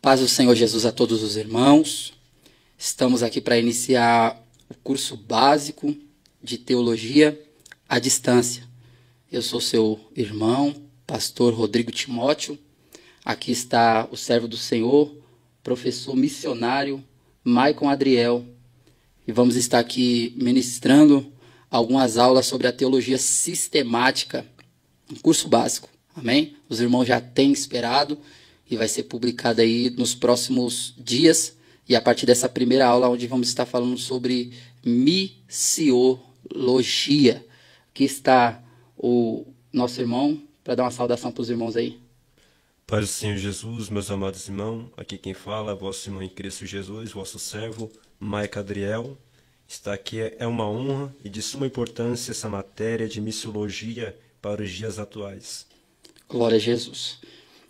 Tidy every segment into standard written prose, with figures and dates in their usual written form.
Paz do Senhor Jesus a todos os irmãos. Estamos aqui para iniciar o curso básico de teologia à distância. Eu sou seu irmão, pastor Rodrigo Timóteo. Aqui está o servo do Senhor, professor missionário Maicon Adriel. E vamos estar aqui ministrando algumas aulas sobre a teologia sistemática, um curso básico. Amém? Os irmãos já têm esperado e vai ser publicado aí nos próximos dias. E a partir dessa primeira aula, onde vamos estar falando sobre missiologia. Aqui está o nosso irmão, para dar uma saudação para os irmãos aí. Pai do Senhor Jesus, meus amados irmãos, aqui quem fala é vosso irmão em Cristo Jesus, vosso servo, Maicon Adriel. Estar aqui é uma honra e de suma importância essa matéria de missiologia para os dias atuais. Glória a Jesus.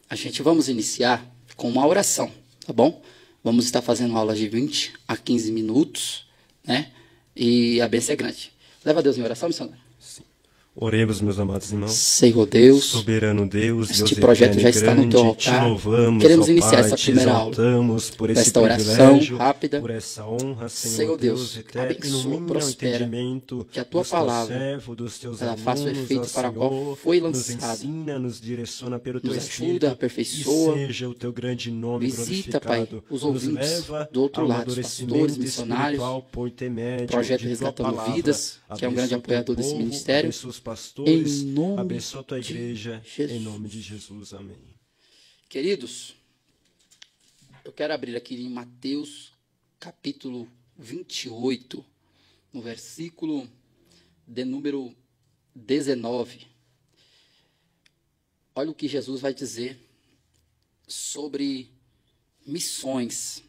A gente vamos iniciar com uma oração, tá bom? Vamos estar fazendo aulas de 20 a 15 minutos, né? E a bênção é grande. Leva a Deus em oração, missionário. Oremos, meus amados irmãos. Senhor Deus, soberano Deus, este Deus projeto já eterno e está no teu grande, altar. te louvamos, Queremos ó iniciar Pai, essa te primeira aula. exaltamos por esse Esta oração privilégio, rápida. por essa honra, Senhor Deus, eterno, abençoa, ilumina o prospera, entendimento que a tua dos teus palavra, servos, dos teus ela faça o alunos, efeito ó para Senhor, qual foi nos lançada. ensina, nos direciona pelo teu Nos Espírito, ajuda, aperfeiçoa, e seja o teu grande nome visita, Pai, glorificado, os nos ouvintes leva do outro ao lado, os amadurecimento pastores, missionários, espiritual por intermédio projeto de tua Resgatando palavra. Vidas, que é um grande Abençoa teu apoiador desse povo, ministério. abençoa os pastores, Em nome abençoa a tua de igreja, Jesus. em nome de Jesus, amém. Queridos, eu quero abrir aqui em Mateus, capítulo 28, no versículo de número 19. Olha o que Jesus vai dizer sobre missões.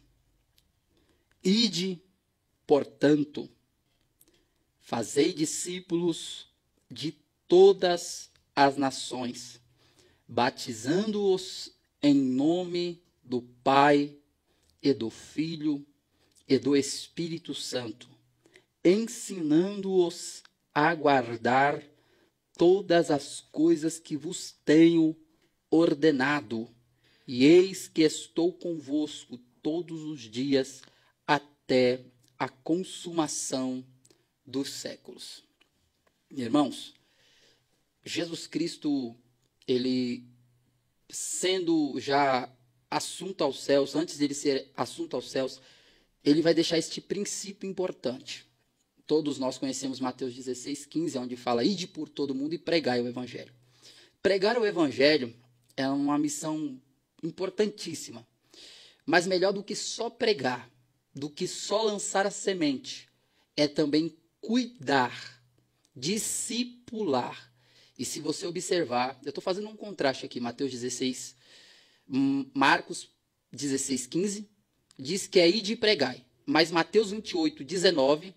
Ide, portanto, fazei discípulos de todas as nações, batizando-os em nome do Pai e do Filho e do Espírito Santo, ensinando-os a guardar todas as coisas que vos tenho ordenado. E eis que estou convosco todos os dias até a consumação dos séculos. Irmãos, Jesus Cristo, ele sendo já assunto aos céus, antes dele ser assunto aos céus, ele vai deixar este princípio importante. Todos nós conhecemos Mateus 16:15, onde fala: ide por todo mundo e pregai o evangelho. Pregar o evangelho é uma missão importantíssima, mas melhor do que só pregar, do que só lançar a semente, é também cuidar, discipular. E se você observar, eu estou fazendo um contraste aqui, Mateus 16, Marcos 16:15, diz que é ide e pregai. Mas Mateus 28:19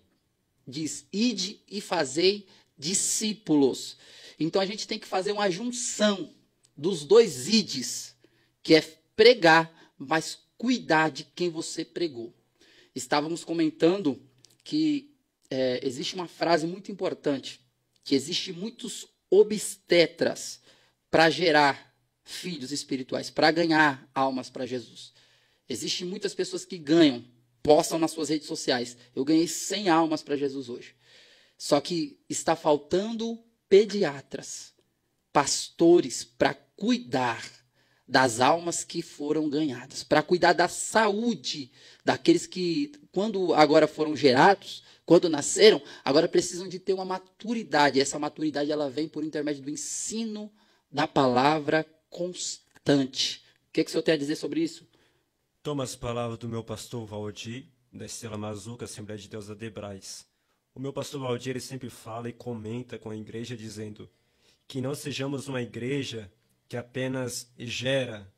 diz: ide e fazei discípulos. Então a gente tem que fazer uma junção dos dois ides, que é pregar, mas cuidar de quem você pregou. Estávamos comentando que existe uma frase muito importante, que existe muitos obstetras para gerar filhos espirituais, para ganhar almas para Jesus. Existem muitas pessoas que ganham, postam nas suas redes sociais: eu ganhei 100 almas para Jesus hoje. Só que está faltando pediatras, pastores para cuidar das almas que foram ganhadas, para cuidar da saúde daqueles que, quando agora foram gerados, quando nasceram, agora precisam de ter uma maturidade. Essa maturidade ela vem por intermédio do ensino da palavra constante. O que o senhor tem a dizer sobre isso? Toma as palavras do meu pastor Valdir, da Estrela Mazuca, Assembleia de Deus Adebrais. O meu pastor Valdir ele sempre fala e comenta com a igreja dizendo que não sejamos uma igreja que apenas gera,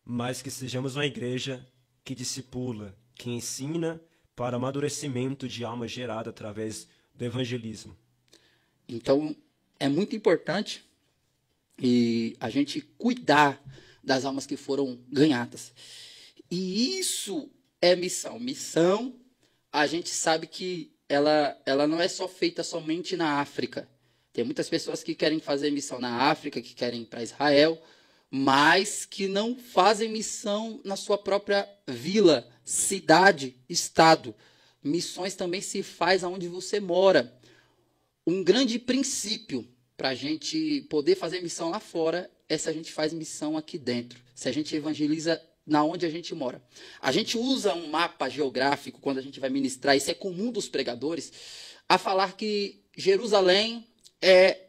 mas que sejamos uma igreja que discipula, que ensina para amadurecimento de alma gerada através do evangelismo. Então, é muito importante a gente cuidar das almas que foram ganhadas. E isso é missão. Missão, a gente sabe que ela não é só feita somente na África. Tem muitas pessoas que querem fazer missão na África, que querem ir para Israel, mas que não fazem missão na sua própria vila, cidade, estado. Missões também se faz aonde você mora. Um grande princípio para a gente poder fazer missão lá fora é se a gente faz missão aqui dentro, se a gente evangeliza na onde a gente mora. A gente usa um mapa geográfico quando a gente vai ministrar, isso é comum dos pregadores, a falar que Jerusalém é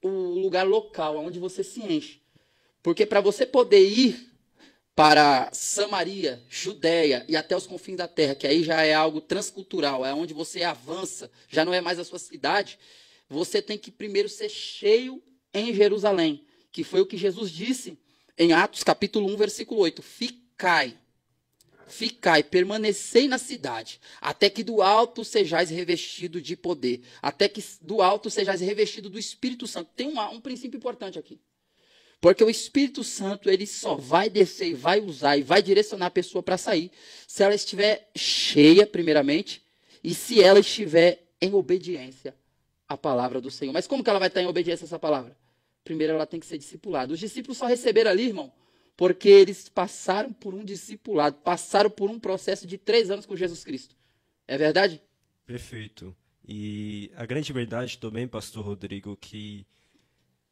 o lugar local onde você se enche. Porque para você poder ir para Samaria, Judéia e até os confins da terra, que aí já é algo transcultural, é onde você avança, já não é mais a sua cidade, você tem que primeiro ser cheio em Jerusalém, que foi o que Jesus disse em Atos capítulo 1, versículo 8. Ficai, permanecei na cidade, até que do alto sejais revestido de poder, até que do alto sejais revestido do Espírito Santo. Tem um princípio importante aqui. Porque o Espírito Santo, ele só vai descer, vai usar e vai direcionar a pessoa para sair se ela estiver cheia, primeiramente, e se ela estiver em obediência à palavra do Senhor. Mas como que ela vai estar em obediência a essa palavra? Primeiro ela tem que ser discipulada. Os discípulos só receberam ali, irmão, porque eles passaram por um discipulado, passaram por um processo de 3 anos com Jesus Cristo. É verdade? Perfeito. E a grande verdade também, pastor Rodrigo, que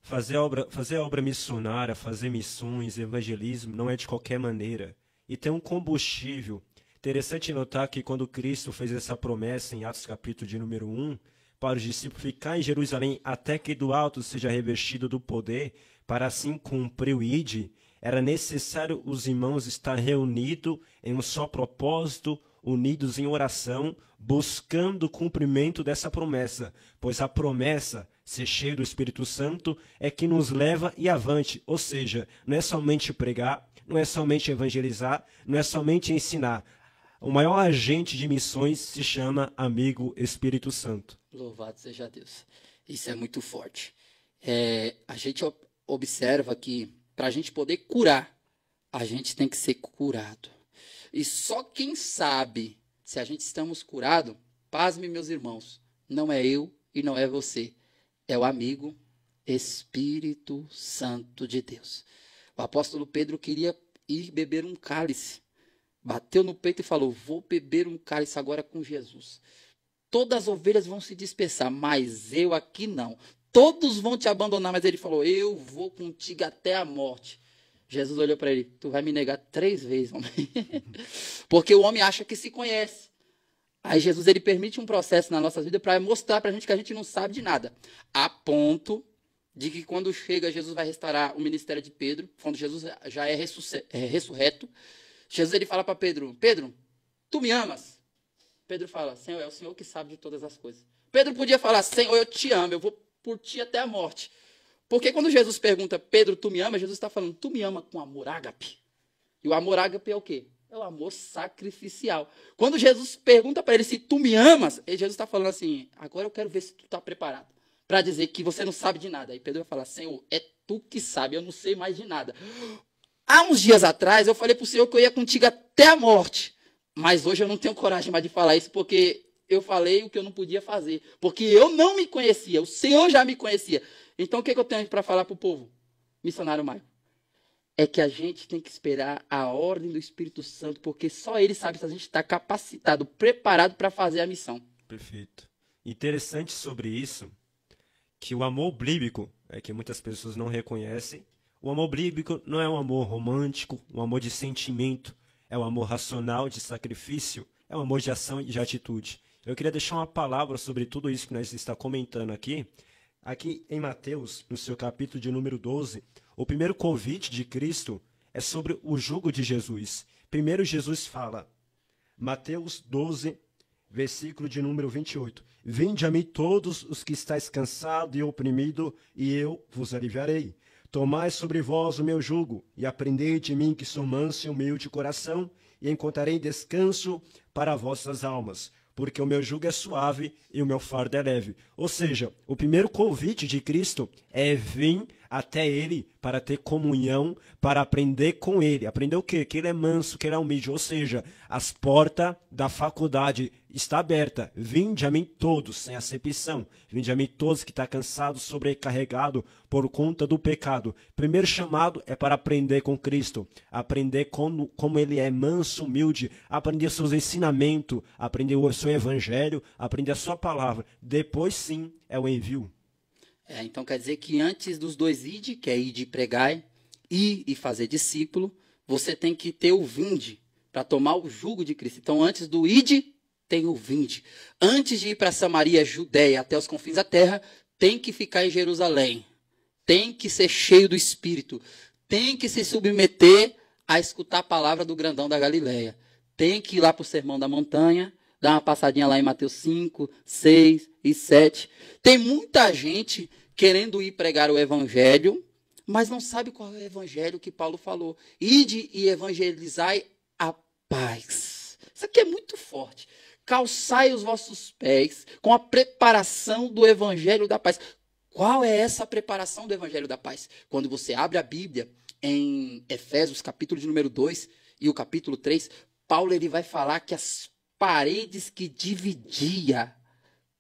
fazer a obra missionária, fazer missões, evangelismo, não é de qualquer maneira. E tem um combustível. Interessante notar que quando Cristo fez essa promessa em Atos capítulo de número 1, para os discípulos ficar em Jerusalém até que do alto seja revestido do poder, para assim cumprir o ide, era necessário os irmãos estar reunidos em um só propósito, unidos em oração, buscando o cumprimento dessa promessa, pois a promessa, ser cheio do Espírito Santo, é que nos leva e avante, ou seja, não é somente pregar, não é somente evangelizar, não é somente ensinar. O maior agente de missões se chama amigo Espírito Santo. Louvado seja Deus. Isso é muito forte. A gente observa que para a gente poder curar, a gente tem que ser curado. E só quem sabe se a gente estamos curados, pasme, meus irmãos, não é eu e não é você. É o amigo Espírito Santo de Deus. O apóstolo Pedro queria ir beber um cálice. Bateu no peito e falou, vou beber um cálice agora com Jesus. Todas as ovelhas vão se dispersar, mas eu aqui não. Todos vão te abandonar, mas ele falou, eu vou contigo até a morte. Jesus olhou para ele, tu vai me negar 3 vezes, homem. Porque o homem acha que se conhece. Aí Jesus, ele permite um processo na nossa vida para mostrar para a gente que a gente não sabe de nada. A ponto de que quando chega, Jesus vai restaurar o ministério de Pedro, quando Jesus já é ressurreto, Jesus, ele fala para Pedro, Pedro, tu me amas? Pedro fala, Senhor, é o Senhor que sabe de todas as coisas. Pedro podia falar, Senhor, eu te amo, eu vou por ti até a morte. Porque quando Jesus pergunta, Pedro, tu me amas? Jesus está falando, tu me ama com amor ágape. E o amor ágape é o quê? É o amor sacrificial. Quando Jesus pergunta para ele se tu me amas, Jesus está falando assim, agora eu quero ver se tu está preparado para dizer que você não sabe de nada. Aí Pedro vai falar, Senhor, é tu que sabe, eu não sei mais de nada. Há uns dias atrás, eu falei para o Senhor que eu ia contigo até a morte. Mas hoje eu não tenho coragem mais de falar isso, porque eu falei o que eu não podia fazer. Porque eu não me conhecia, o Senhor já me conhecia. Então, o que eu tenho para falar para o povo? Missionário Maio. É que a gente tem que esperar a ordem do Espírito Santo, porque só ele sabe se a gente está capacitado, preparado para fazer a missão. Perfeito. Interessante sobre isso, que o amor bíblico, que muitas pessoas não reconhecem, o amor bíblico não é um amor romântico, um amor de sentimento, é um amor racional, de sacrifício, é um amor de ação e de atitude. Eu queria deixar uma palavra sobre tudo isso que nós estamos comentando aqui. Aqui em Mateus, no seu capítulo de número 12, o primeiro convite de Cristo é sobre o jugo de Jesus. Primeiro Jesus fala, Mateus 12, versículo de número 28. Vinde a mim todos os que estáis cansados e oprimidos, e eu vos aliviarei. Tomai sobre vós o meu jugo, e aprendei de mim que sou manso e humilde de coração, e encontrarei descanso para vossas almas. Porque o meu jugo é suave e o meu fardo é leve. Ou seja, o primeiro convite de Cristo é vir até ele para ter comunhão, para aprender com ele. Aprender o quê? Que ele é manso, que ele é humilde. Ou seja, as portas da faculdade estão abertas. Vinde a mim todos, sem acepção. Vinde a mim todos que estão cansados, sobrecarregados por conta do pecado. Primeiro chamado é para aprender com Cristo. Aprender como ele é manso, humilde. Aprender seus ensinamentos. Aprender o seu evangelho. Aprender a sua palavra. Depois sim é o envio. Então quer dizer que antes dos dois ide, que é ide e pregai, ir e fazer discípulo, você tem que ter o vinde para tomar o jugo de Cristo. Então antes do ide, tem o vinde. Antes de ir para Samaria, Judéia, até os confins da terra, tem que ficar em Jerusalém. Tem que ser cheio do Espírito. Tem que se submeter a escutar a palavra do grandão da Galileia. Tem que ir lá para o Sermão da Montanha, dar uma passadinha lá em Mateus 5, 6 e 7. Tem muita gente querendo ir pregar o evangelho, mas não sabe qual é o evangelho que Paulo falou. Ide e evangelizai a paz. Isso aqui é muito forte. Calçai os vossos pés com a preparação do evangelho da paz. Qual é essa preparação do evangelho da paz? Quando você abre a Bíblia em Efésios, capítulo de número 2 e o capítulo 3, Paulo ele vai falar que as paredes que dividia,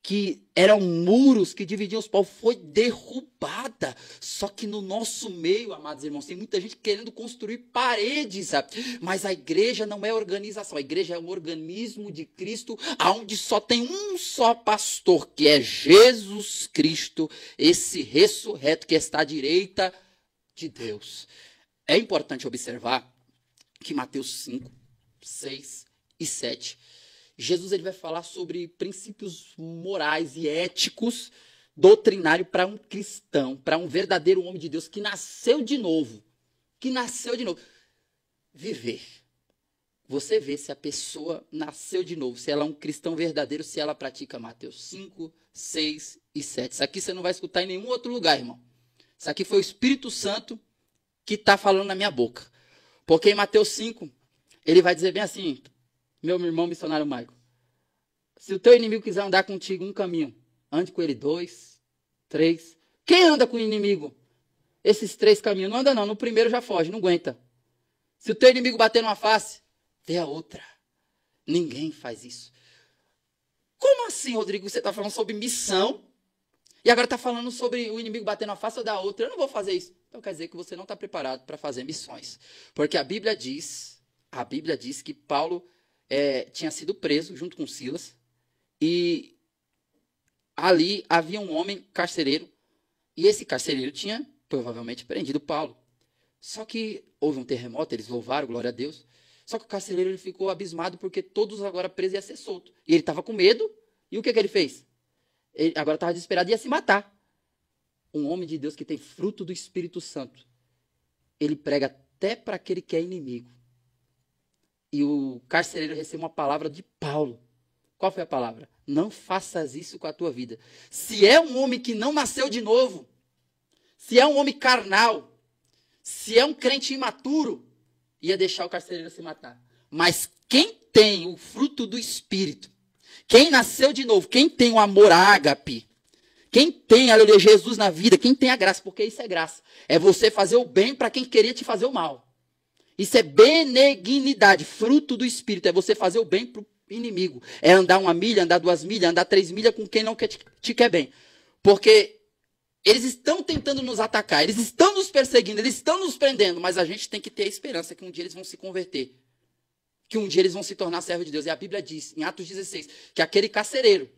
que eram muros que dividiam os povos, foi derrubada. Só que no nosso meio, amados irmãos, tem muita gente querendo construir paredes, sabe? Mas a igreja não é organização, a igreja é um organismo de Cristo, onde só tem um só pastor, que é Jesus Cristo, esse ressurreto que está à direita de Deus. É importante observar que Mateus 5, 6 e 7, Jesus ele vai falar sobre princípios morais e éticos, doutrinários para um cristão, para um verdadeiro homem de Deus que nasceu de novo. Viver. Você vê se a pessoa nasceu de novo, se ela é um cristão verdadeiro, se ela pratica Mateus 5, 6 e 7. Isso aqui você não vai escutar em nenhum outro lugar, irmão. Isso aqui foi o Espírito Santo que está falando na minha boca. Porque em Mateus 5, ele vai dizer bem assim: meu irmão missionário Maico, se o teu inimigo quiser andar contigo um caminho, ande com ele 2, 3. Quem anda com o inimigo? Esses 3 caminhos. Não anda não, no primeiro já foge, não aguenta. Se o teu inimigo bater numa face, dê a outra. Ninguém faz isso. Como assim, Rodrigo? Você está falando sobre missão e agora está falando sobre o inimigo bater numa face ou dar a outra. Eu não vou fazer isso. Então quer dizer que você não está preparado para fazer missões. Porque a Bíblia diz que Paulo tinha sido preso junto com Silas, e ali havia um homem carcereiro, e esse carcereiro tinha provavelmente prendido Paulo. Só que houve um terremoto, eles louvaram, glória a Deus. Só que o carcereiro ele ficou abismado porque todos agora presos iam ser soltos. E ele estava com medo, e o que ele fez? Ele agora estava desesperado e ia se matar. Um homem de Deus que tem fruto do Espírito Santo, ele prega até para aquele que é inimigo. E o carcereiro recebeu uma palavra de Paulo. Qual foi a palavra? Não faças isso com a tua vida. Se é um homem que não nasceu de novo, se é um homem carnal, se é um crente imaturo, ia deixar o carcereiro se matar. Mas quem tem o fruto do Espírito, quem nasceu de novo, quem tem o amor ágape, quem tem, aleluia, Jesus na vida, quem tem a graça, porque isso é graça. É você fazer o bem para quem queria te fazer o mal. Isso é benignidade, fruto do Espírito. É você fazer o bem para o inimigo. É andar 1 milha, andar 2 milhas, andar 3 milhas com quem não te quer bem. Porque eles estão tentando nos atacar, eles estão nos perseguindo, eles estão nos prendendo, mas a gente tem que ter a esperança que um dia eles vão se converter. Que um dia eles vão se tornar servos de Deus. E a Bíblia diz, em Atos 16, que aquele carcereiro,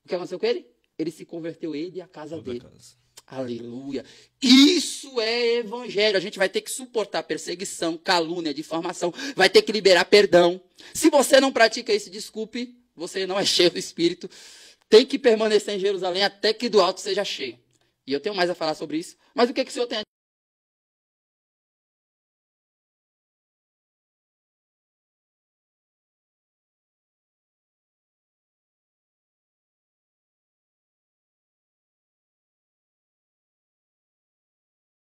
o que aconteceu com ele? Ele se converteu, ele e a casa dele. Aleluia. Isso é evangelho. A gente vai ter que suportar perseguição, calúnia, difamação. Vai ter que liberar perdão. Se você não pratica isso, desculpe, você não é cheio do Espírito. Tem que permanecer em Jerusalém até que do alto seja cheio. E eu tenho mais a falar sobre isso. Mas o que o Senhor tem a